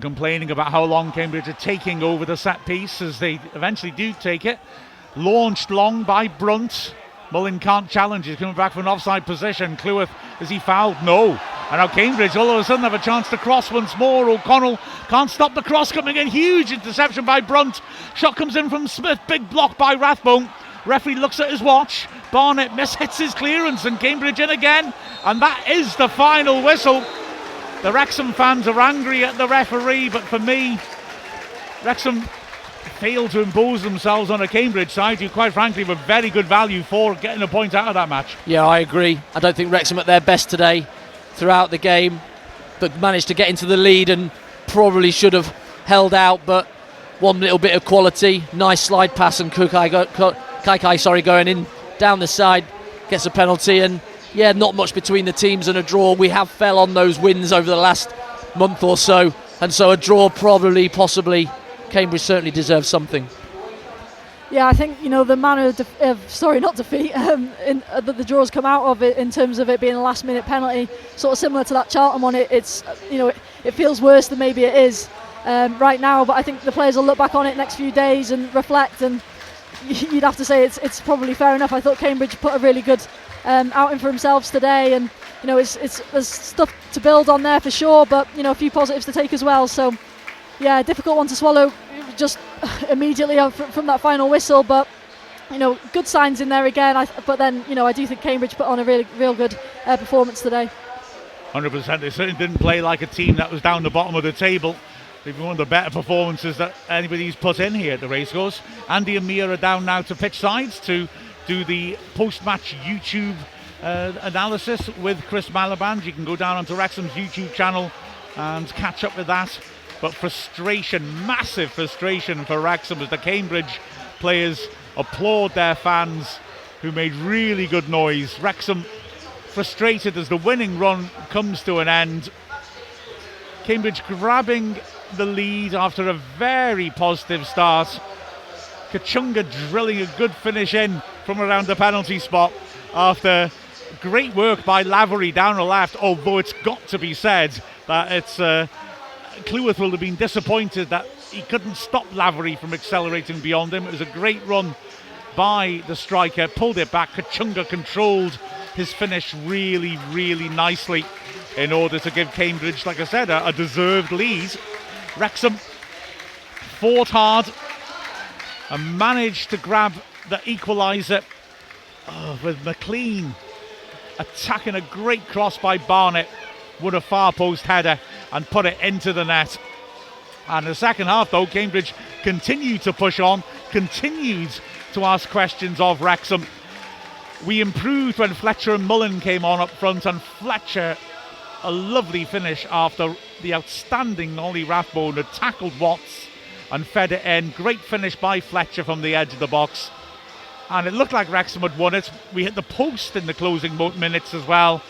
Complaining about how long Cambridge are taking over the set piece, as they eventually do take it. Launched long by Brunt. Mullin can't challenge. He's coming back from an offside position. Cleworth, is he fouled? No. And now Cambridge all of a sudden have a chance to cross once more. O'Connell can't stop the cross coming in. Huge interception by Brunt. Shot comes in from Smith. Big block by Rathbone. Referee looks at his watch. Barnett mishits his clearance and Cambridge in again. And that is the final whistle. The Wrexham fans are angry at the referee, but for me, Wrexham failed to impose themselves on a Cambridge side who, quite frankly, were very good value for getting a point out of that match. Yeah, I agree. I don't think Wrexham at their best today throughout the game, but managed to get into the lead and probably should have held out, but one little bit of quality. Nice slide pass and Kaikai going in down the side, gets a penalty, and yeah, not much between the teams and a draw. We have fell on those wins over the last month or so, and so a draw possibly, Cambridge certainly deserves something. Yeah, I think, the manner not defeat, that the draws come out of it in terms of it being a last minute penalty, sort of similar to that Charlton one. It's it feels worse than maybe it is right now, but I think the players will look back on it next few days and reflect, and you'd have to say it's probably fair enough. I thought Cambridge put a really good outing for themselves today, and there's stuff to build on there for sure, but a few positives to take as well. So yeah, difficult one to swallow just immediately from that final whistle, but good signs in there again. But then I do think Cambridge put on a real good performance today. 100%. They certainly didn't play like a team that was down the bottom of the table. They've been one of the better performances that anybody's put in here at the racecourse. Andy and Mia are down now to pitch sides to do the post-match YouTube analysis with Chris Malaband. You can go down onto Wrexham's YouTube channel and catch up with that. But frustration, massive frustration for Wrexham as the Cambridge players applaud their fans who made really good noise. Wrexham frustrated as the winning run comes to an end. Cambridge grabbing the lead after a very positive start. Kachunga drilling a good finish in from around the penalty spot after great work by Lavery down the left, although it's got to be said that it's Cleworth will have been disappointed that he couldn't stop Lavery from accelerating beyond him. It was a great run by the striker, pulled it back. Kachunga controlled his finish really, really nicely in order to give Cambridge, like I said, a deserved lead. Wrexham fought hard and managed to grab the equaliser with McLean attacking a great cross by Barnett, with a far post header and put it into the net. And the second half, though, Cambridge continued to push on, continued to ask questions of Wrexham. We improved when Fletcher and Mullin came on up front, and Fletcher, a lovely finish after the outstanding Ollie Rathbone had tackled Watts and fed it in. Great finish by Fletcher from the edge of the box. And it looked like Wrexham had won it. We hit the post in the closing minutes as well.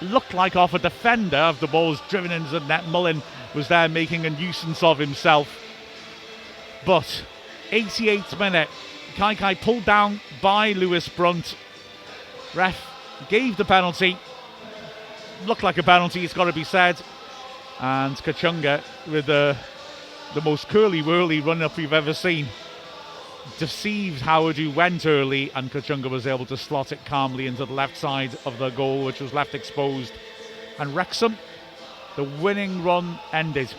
Looked like off a defender of the balls driven into the net. Mullin was there making a nuisance of himself. But 88th minute, Kaikai pulled down by Lewis Brunt. Ref gave the penalty. Looked like a penalty, it's got to be said. And Kachunga, with the most curly-whirly run-up we've ever seen, deceived Howard, who went early, and Kachunga was able to slot it calmly into the left side of the goal, which was left exposed. And Wrexham, the winning run ended.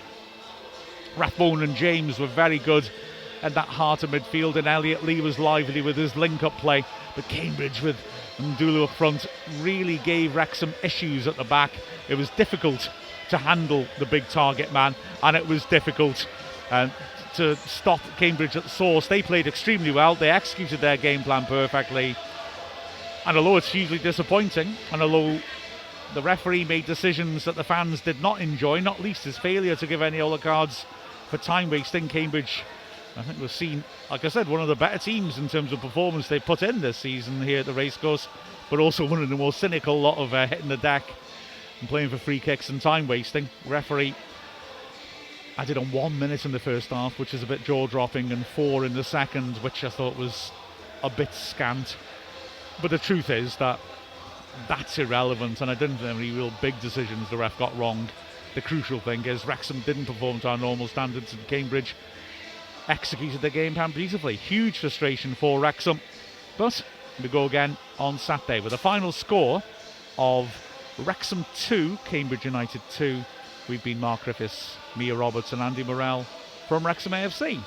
Rathbone and James were very good at that heart of midfield, and Elliot Lee was lively with his link-up play. But Cambridge, with Ndulu up front, really gave Wrexham issues at the back. It was difficult to handle the big target man, and it was difficult to stop Cambridge at the source. They played extremely well. They executed their game plan perfectly. And although it's hugely disappointing, and although the referee made decisions that the fans did not enjoy, not least his failure to give any yellow cards for time wasting, Cambridge, I think, was seen, like I said, one of the better teams in terms of performance they put in this season here at the racecourse, but also one of the more cynical lot of hitting the deck and playing for free kicks and time wasting. Referee added on 1 minute in the first half, which is a bit jaw-dropping, and 4 in the second, which I thought was a bit scant. But the truth is that that's irrelevant, and I didn't think any real big decisions the ref got wrong the crucial thing is Wrexham didn't perform to our normal standards, and Cambridge executed their game plan beautifully. Huge frustration for Wrexham, but we go again on Saturday with a final score of Wrexham 2, Cambridge United 2. We've been Mark Griffiths, Mia Roberts and Andy Morrell from Wrexham AFC.